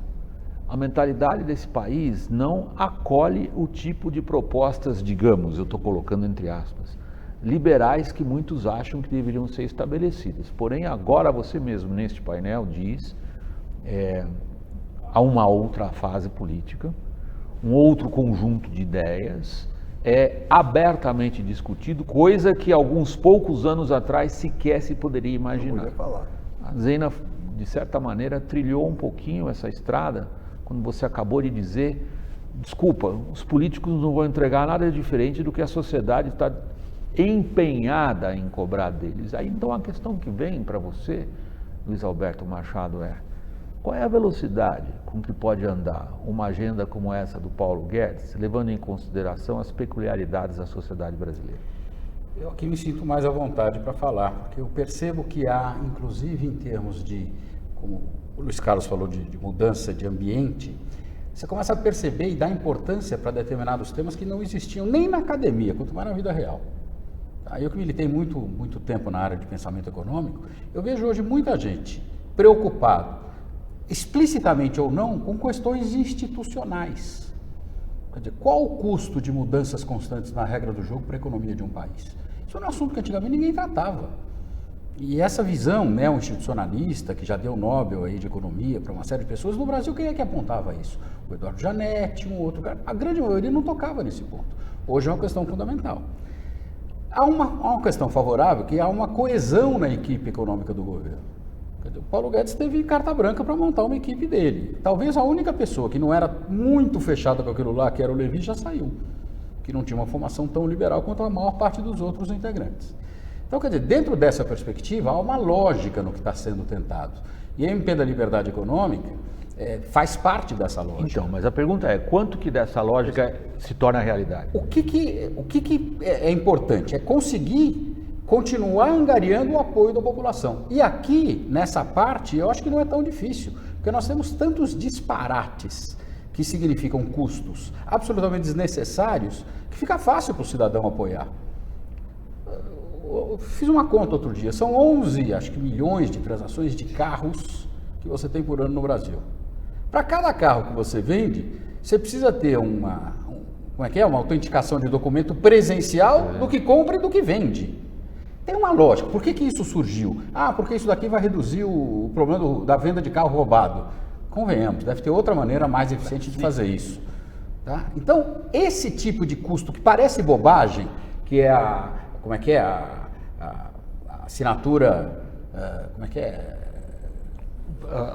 a mentalidade desse país não acolhe o tipo de propostas, digamos, eu estou colocando entre aspas, liberais que muitos acham que deveriam ser estabelecidas. Porém, agora você mesmo, neste painel, diz há uma outra fase política, um outro conjunto de ideias, abertamente discutido, coisa que alguns poucos anos atrás sequer se poderia imaginar. A Zena, de certa maneira, trilhou um pouquinho essa estrada, quando você acabou de dizer, desculpa, os políticos não vão entregar nada diferente do que a sociedade está empenhada em cobrar deles. Aí então a questão que vem para você, Luiz Alberto Machado, qual é a velocidade com que pode andar uma agenda como essa do Paulo Guedes, levando em consideração as peculiaridades da sociedade brasileira? Eu aqui me sinto mais à vontade para falar, porque eu percebo que há, inclusive em termos de, como o Luiz Carlos falou, de mudança de ambiente, você começa a perceber e dar importância para determinados temas que não existiam nem na academia, quanto mais na vida real. Eu que militei muito tempo na área de pensamento econômico, eu vejo hoje muita gente preocupado, explicitamente ou não, com questões institucionais. Quer dizer, qual o custo de mudanças constantes na regra do jogo para a economia de um país? Isso é um assunto que antigamente ninguém tratava. E essa visão institucionalista, que já deu Nobel aí de economia para uma série de pessoas, no Brasil quem é que apontava isso? O Eduardo Janetti, um outro cara. A grande maioria não tocava nesse ponto. Hoje é uma questão fundamental. Há uma questão favorável, que há uma coesão na equipe econômica do governo. O Paulo Guedes teve carta branca para montar uma equipe dele. Talvez a única pessoa que não era muito fechada com aquilo lá, que era o Levi, já saiu. Que não tinha uma formação tão liberal quanto a maior parte dos outros integrantes. Então, quer dizer, dentro dessa perspectiva, há uma lógica no que está sendo tentado. E a MP da Liberdade Econômica, faz parte dessa lógica. Então, mas a pergunta é, quanto que dessa lógica se torna realidade? O que é importante? É conseguir continuar angariando o apoio da população. E aqui, nessa parte, eu acho que não é tão difícil, porque nós temos tantos disparates que significam custos absolutamente desnecessários, que fica fácil para o cidadão apoiar. Eu fiz uma conta outro dia, são 11, acho que milhões de transações de carros que você tem por ano no Brasil. Para cada carro que você vende, você precisa ter uma autenticação de documento presencial do que compra e do que vende. Tem uma lógica. Por que isso surgiu? Porque isso daqui vai reduzir o problema da venda de carro roubado. Convenhamos, deve ter outra maneira mais eficiente de fazer isso. Tá? Então, esse tipo de custo que parece bobagem, que é a assinatura,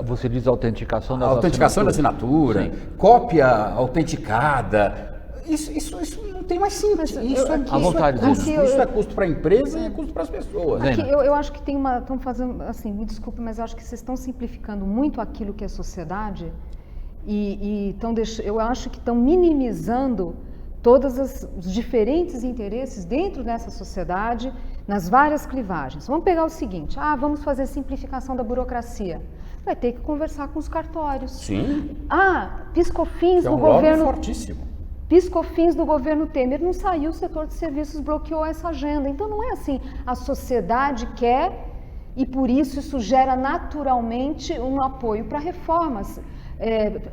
Você diz autenticação a autenticação da assinatura, Sim. cópia autenticada, isso não tem mais sentido. Isso é custo para a empresa e é custo para as pessoas. Aqui, eu acho que estão fazendo, assim, me desculpe, mas eu acho que vocês estão simplificando muito aquilo que é sociedade eu acho que estão minimizando todos os diferentes interesses dentro dessa sociedade, nas várias clivagens. Vamos pegar o seguinte, vamos fazer simplificação da burocracia. Vai ter que conversar com os cartórios. Sim. PiscoFins é do um governo... fortíssimo. PiscoFins do governo Temer não saiu, o setor de serviços bloqueou essa agenda. Então não é assim, a sociedade quer e por isso gera naturalmente um apoio para reformas.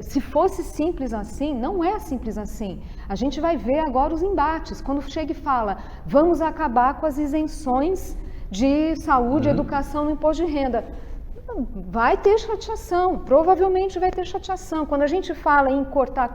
Se fosse simples assim, não é simples assim. A gente vai ver agora os embates, quando chega e fala, vamos acabar com as isenções de saúde, educação no imposto de renda. Vai ter chateação, provavelmente vai ter chateação. Quando a gente fala em cortar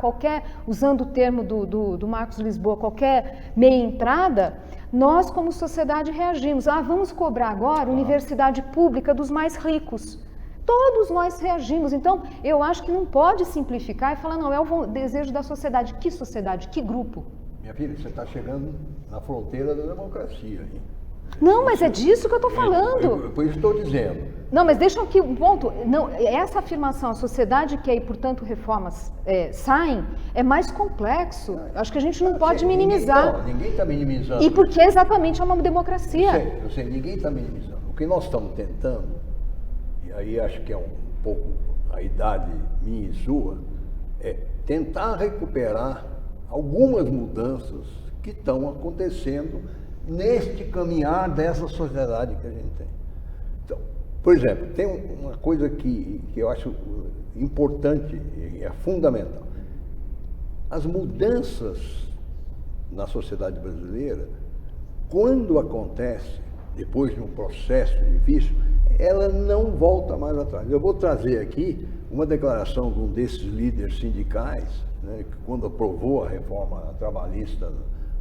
usando o termo do Marcos Lisboa, qualquer meia entrada, nós como sociedade reagimos. Vamos cobrar agora universidade pública dos mais ricos. Todos nós reagimos. Então, eu acho que não pode simplificar e falar, não, é o desejo da sociedade. Que sociedade? Que grupo? Minha filha, você está chegando na fronteira da democracia, hein? Não, mas é disso que eu estou falando. Por isso estou dizendo. Não, mas deixa aqui um ponto. Não, essa afirmação, a sociedade quer e, portanto, reformas saem, é mais complexo. Acho que a gente não pode minimizar. Ninguém está minimizando. E porque exatamente é uma democracia. Eu sei, ninguém está minimizando. O que nós estamos tentando, e aí acho que é um pouco a idade minha e sua, é tentar recuperar algumas mudanças que estão acontecendo neste caminhar dessa sociedade que a gente tem. Então, por exemplo, tem uma coisa que eu acho importante e é fundamental. As mudanças na sociedade brasileira, quando acontece, depois de um processo difícil, ela não volta mais atrás. Eu vou trazer aqui uma declaração de um desses líderes sindicais, né, que quando aprovou a reforma trabalhista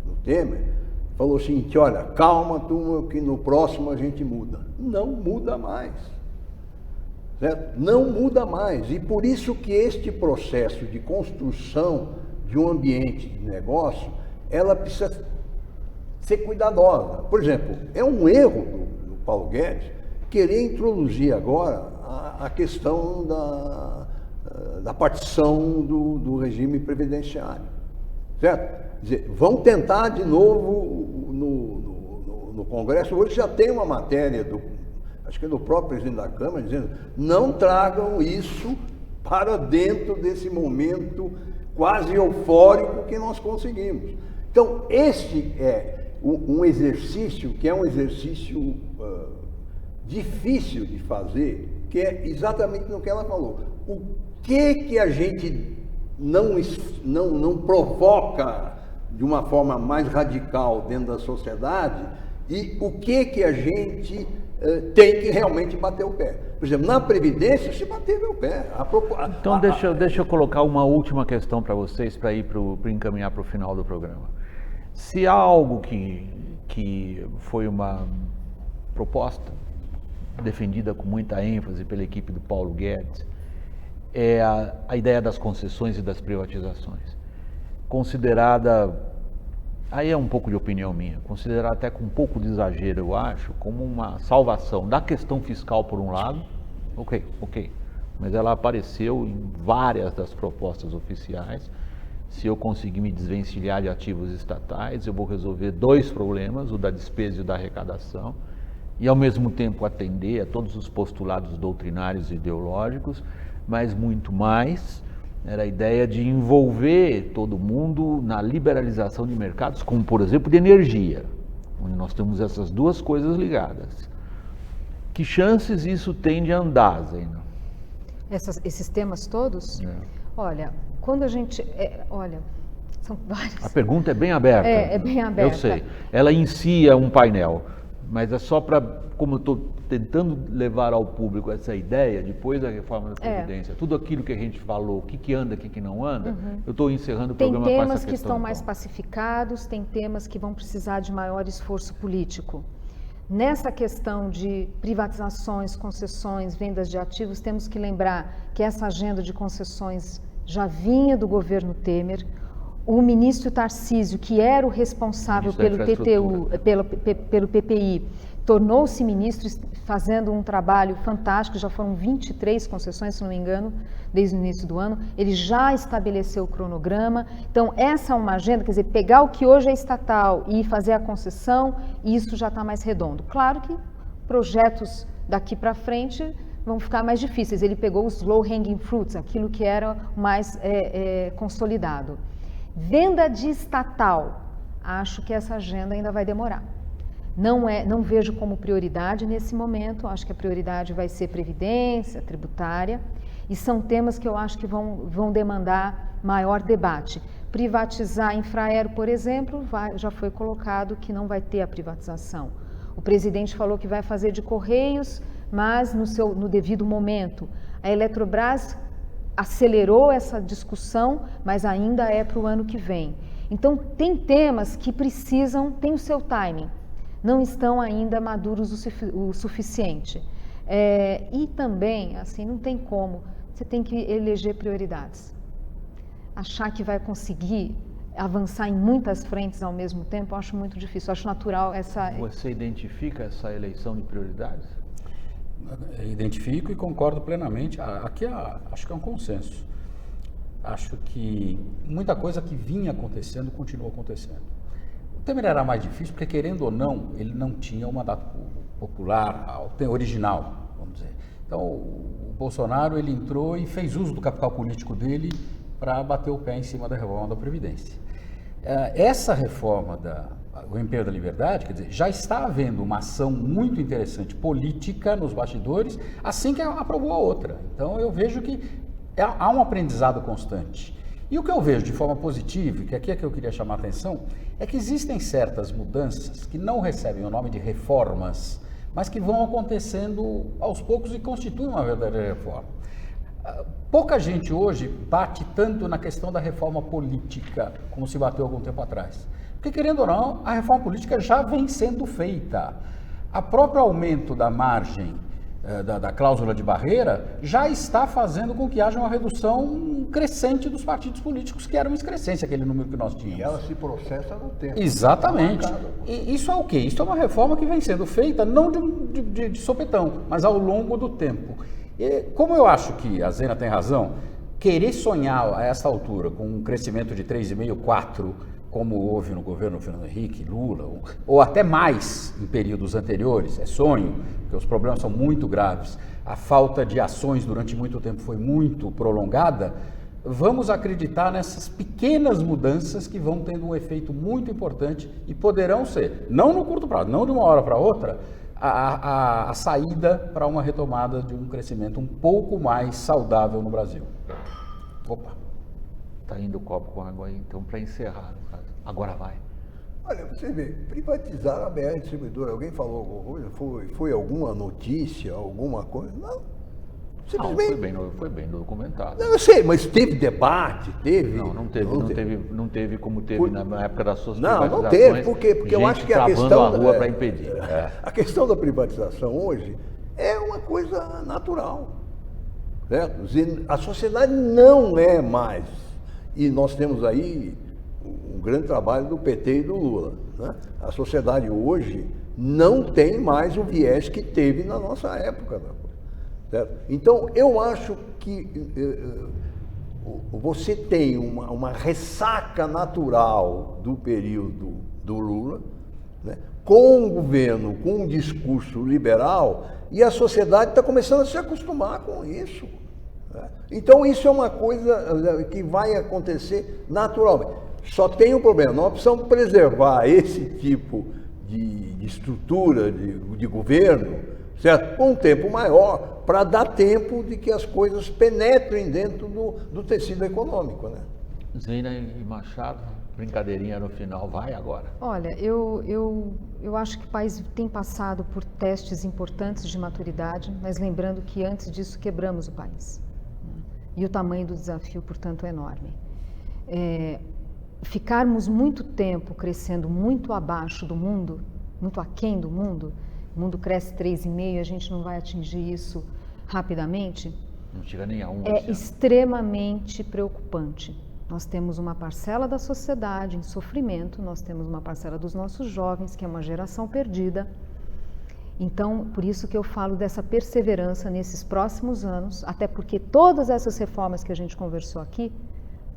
no Temer, falou o seguinte, olha, calma turma, que no próximo a gente muda. Não muda mais. Certo? Não muda mais. E por isso que este processo de construção de um ambiente de negócio, ela precisa ser cuidadosa. Por exemplo, é um erro do Paulo Guedes querer introduzir agora a questão da partição do regime previdenciário. Certo? Quer dizer, vão tentar de novo no Congresso. Hoje já tem uma matéria acho que é do próprio presidente da Câmara, dizendo não tragam isso para dentro desse momento quase eufórico que nós conseguimos. Então, este é um exercício que é um exercício difícil de fazer, que é exatamente no que ela falou. O que a gente não provoca de uma forma mais radical dentro da sociedade e o que a gente tem que realmente bater o pé. Por exemplo, na Previdência se bateu o pé. Então deixa eu colocar uma última questão para vocês, para encaminhar para o final do programa. Se há algo que foi uma proposta defendida com muita ênfase pela equipe do Paulo Guedes, é a ideia das concessões e das privatizações, considerada, aí é um pouco de opinião minha, considerada até com um pouco de exagero, eu acho, como uma salvação da questão fiscal por um lado, ok, mas ela apareceu em várias das propostas oficiais. Se eu conseguir me desvencilhar de ativos estatais, eu vou resolver 2 problemas, o da despesa e o da arrecadação, e ao mesmo tempo atender a todos os postulados doutrinários e ideológicos, mas muito mais, era a ideia de envolver todo mundo na liberalização de mercados, como por exemplo de energia, onde nós temos essas 2 coisas ligadas. Que chances isso tem de andar, Zena? Esses temas todos? Olha, quando a gente... são vários. A pergunta é bem aberta. É bem aberta. Eu sei. Ela em si é um painel, mas é só para, como eu estou tentando levar ao público essa ideia, depois da reforma da Previdência, tudo aquilo que a gente falou, o que anda, o que não anda, eu estou encerrando o programa com essa questão. Tem temas que estão mais pacificados, tem temas que vão precisar de maior esforço político. Nessa questão de privatizações, concessões, vendas de ativos, temos que lembrar que essa agenda de concessões já vinha do governo Temer. O ministro Tarcísio, que era o responsável pelo TTU, pelo PPI, tornou-se ministro, fazendo um trabalho fantástico, já foram 23 concessões, se não me engano, desde o início do ano. Ele já estabeleceu o cronograma. Então, essa é uma agenda, quer dizer, pegar o que hoje é estatal e fazer a concessão, isso já está mais redondo. Claro que projetos daqui para frente vão ficar mais difíceis. Ele pegou os low-hanging fruits, aquilo que era mais consolidado. Venda de estatal, acho que essa agenda ainda vai demorar. Não vejo como prioridade nesse momento, acho que a prioridade vai ser previdência, tributária, e são temas que eu acho que vão demandar maior debate. Privatizar Infraero, por exemplo, já foi colocado que não vai ter a privatização. O presidente falou que vai fazer de Correios, mas no devido momento. A Eletrobras acelerou essa discussão, mas ainda é para o ano que vem. Então, tem temas que têm o seu timing, não estão ainda maduros o suficiente. E também, assim, não tem como, você tem que eleger prioridades. Achar que vai conseguir avançar em muitas frentes ao mesmo tempo, eu acho muito difícil, eu acho natural essa... Você identifica essa eleição de prioridades? Identifico e concordo plenamente. Aqui acho que é um consenso. Acho que muita coisa que vinha acontecendo continua acontecendo. O Temer era mais difícil porque, querendo ou não, ele não tinha um mandato popular original, vamos dizer. Então, o Bolsonaro ele entrou e fez uso do capital político dele para bater o pé em cima da reforma da Previdência. Essa reforma o empenho da liberdade, quer dizer, já está havendo uma ação muito interessante política nos bastidores, assim que aprovou a outra. Então, eu vejo que há um aprendizado constante. E o que eu vejo de forma positiva, que aqui é que eu queria chamar a atenção, é que existem certas mudanças que não recebem o nome de reformas, mas que vão acontecendo aos poucos e constituem uma verdadeira reforma. Pouca gente hoje bate tanto na questão da reforma política, como se bateu algum tempo atrás. Porque, querendo ou não, a reforma política já vem sendo feita. O próprio aumento da margem da cláusula de barreira já está fazendo com que haja uma redução crescente dos partidos políticos, que era uma excrescência, aquele número que nós tínhamos. E ela se processa no tempo. Exatamente. E isso é o quê? Isso é uma reforma que vem sendo feita não de sopetão, mas ao longo do tempo. E como eu acho que a Zena tem razão, querer sonhar a essa altura com um crescimento de 3,5%, 4%, como houve no governo Fernando Henrique, Lula, ou até mais em períodos anteriores, é sonho, porque os problemas são muito graves, a falta de ações durante muito tempo foi muito prolongada. Vamos acreditar nessas pequenas mudanças que vão tendo um efeito muito importante e poderão ser, não no curto prazo, não de uma hora para outra, a saída para uma retomada de um crescimento um pouco mais saudável no Brasil. Opa! Está indo o copo com água aí, então, para encerrar, no caso. Agora vai. Olha, você vê, privatizar a BR Distribuidora, alguém falou alguma coisa? Foi alguma notícia, alguma coisa? Não. Simplesmente... Não, foi bem documentado. Não, eu sei, mas teve debate, teve... Não teve como teve na época das suas privatizações. Não teve, porque eu acho que a questão... a rua para impedir. A questão da privatização hoje é uma coisa natural. Certo? A sociedade não é mais... E nós temos aí um grande trabalho do PT e do Lula. Né? A sociedade hoje não tem mais o viés que teve na nossa época. certo? Então, eu acho que você tem uma ressaca natural do período do Lula, né, com um governo, com um discurso liberal, e a sociedade está começando a se acostumar com isso. Né? Então, isso é uma coisa que vai acontecer naturalmente. Só tem um problema, nós precisamos preservar esse tipo de estrutura de governo, certo? Com um tempo maior, para dar tempo de que as coisas penetrem dentro do tecido econômico, né? Zeina e Machado, brincadeirinha no final, vai agora. Olha, eu acho que o país tem passado por testes importantes de maturidade, mas lembrando que antes disso quebramos o país. E o tamanho do desafio, portanto, é enorme. Ficarmos muito tempo crescendo muito abaixo do mundo, muito aquém do mundo, o mundo cresce 3,5%, a gente não vai atingir isso rapidamente, Não chega nem a 1%. é extremamente preocupante. Nós temos uma parcela da sociedade em sofrimento, nós temos uma parcela dos nossos jovens, que é uma geração perdida. Então, por isso que eu falo dessa perseverança nesses próximos anos, até porque todas essas reformas que a gente conversou aqui,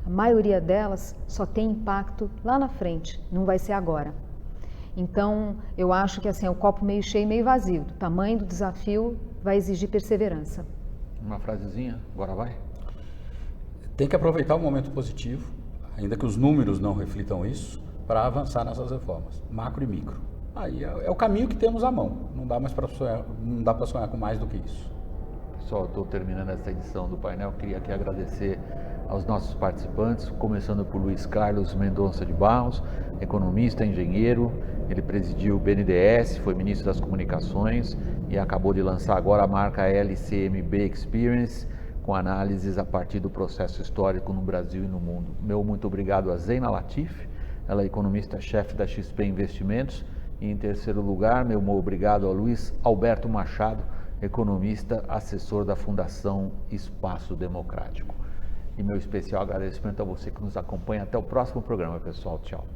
a maioria delas só tem impacto lá na frente, não vai ser agora. Então, eu acho que assim, é o copo meio cheio e meio vazio. O tamanho do desafio vai exigir perseverança. Uma frasezinha, agora vai? Tem que aproveitar o momento positivo, ainda que os números não reflitam isso, para avançar nessas reformas, macro e micro. Aí é o caminho que temos à mão. Não dá mais para sonhar, não dá para sonhar com mais do que isso. Pessoal, estou terminando essa edição do painel. Queria aqui agradecer aos nossos participantes, começando por Luiz Carlos Mendonça de Barros, economista, engenheiro. Ele presidiu o BNDES, foi ministro das Comunicações e acabou de lançar agora a marca LCMB Experience, com análises a partir do processo histórico no Brasil e no mundo. Meu muito obrigado a Zeina Latif, ela é economista-chefe da XP Investimentos. E em terceiro lugar, meu obrigado a Luiz Alberto Machado, economista, assessor da Fundação Espaço Democrático. E meu especial agradecimento a você que nos acompanha. Até o próximo programa, pessoal. Tchau.